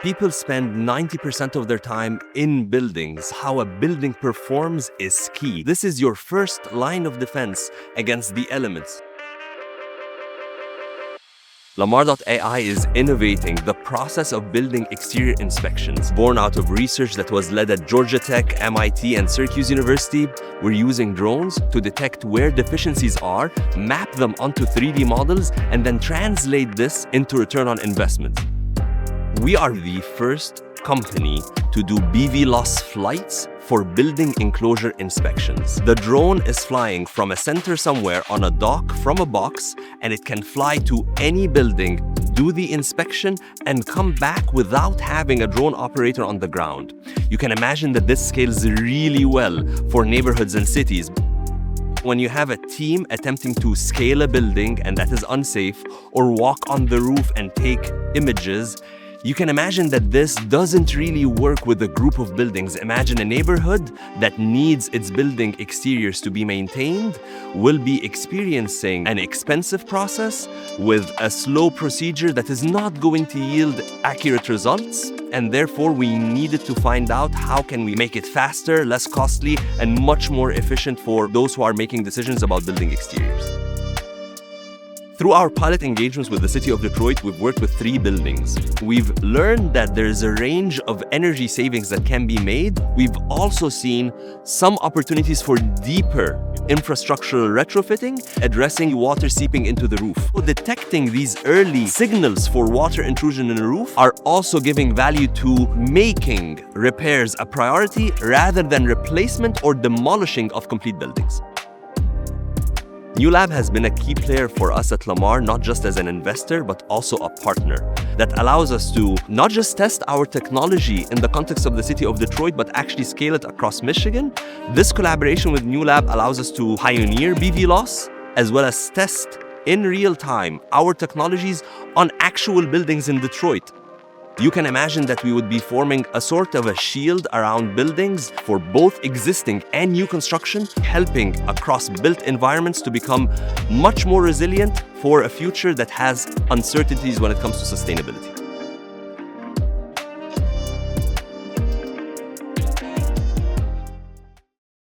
People spend 90% of their time in buildings. How a building performs is key. This is your first line of defense against the elements. Lamarr AI is innovating the process of building exterior inspections. Born out of research that was led at Georgia Tech, MIT, and Syracuse University, we're using drones to detect where deficiencies are, map them onto 3D models, and then translate this into return on investment. We are the first company to do BVLOS flights for building enclosure inspections. The drone is flying from a center somewhere on a dock from a box, and it can fly to any building, do the inspection, and come back without having a drone operator on the ground. You can imagine that this scales really well for neighborhoods and cities. When you have a team attempting to scale a building and that is unsafe, or walk on the roof and take images, you can imagine that this doesn't really work with a group of buildings. Imagine a neighborhood that needs its building exteriors to be maintained will be experiencing an expensive process with a slow procedure that is not going to yield accurate results. And therefore, we needed to find out how can we make it faster, less costly, and much more efficient for those who are making decisions about building exteriors. Through our pilot engagements with the city of Detroit, we've worked with 3 buildings. We've learned that there's a range of energy savings that can be made. We've also seen some opportunities for deeper infrastructural retrofitting, addressing water seeping into the roof. Detecting these early signals for water intrusion in a roof are also giving value to making repairs a priority rather than replacement or demolishing of complete buildings. Newlab has been a key player for us at Lamarr, not just as an investor, but also a partner that allows us to not just test our technology in the context of the city of Detroit, but actually scale it across Michigan. This collaboration with Newlab allows us to pioneer BVLOS, as well as test in real time our technologies on actual buildings in Detroit. You can imagine that we would be forming a sort of a shield around buildings for both existing and new construction, helping across built environments to become much more resilient for a future that has uncertainties when it comes to sustainability.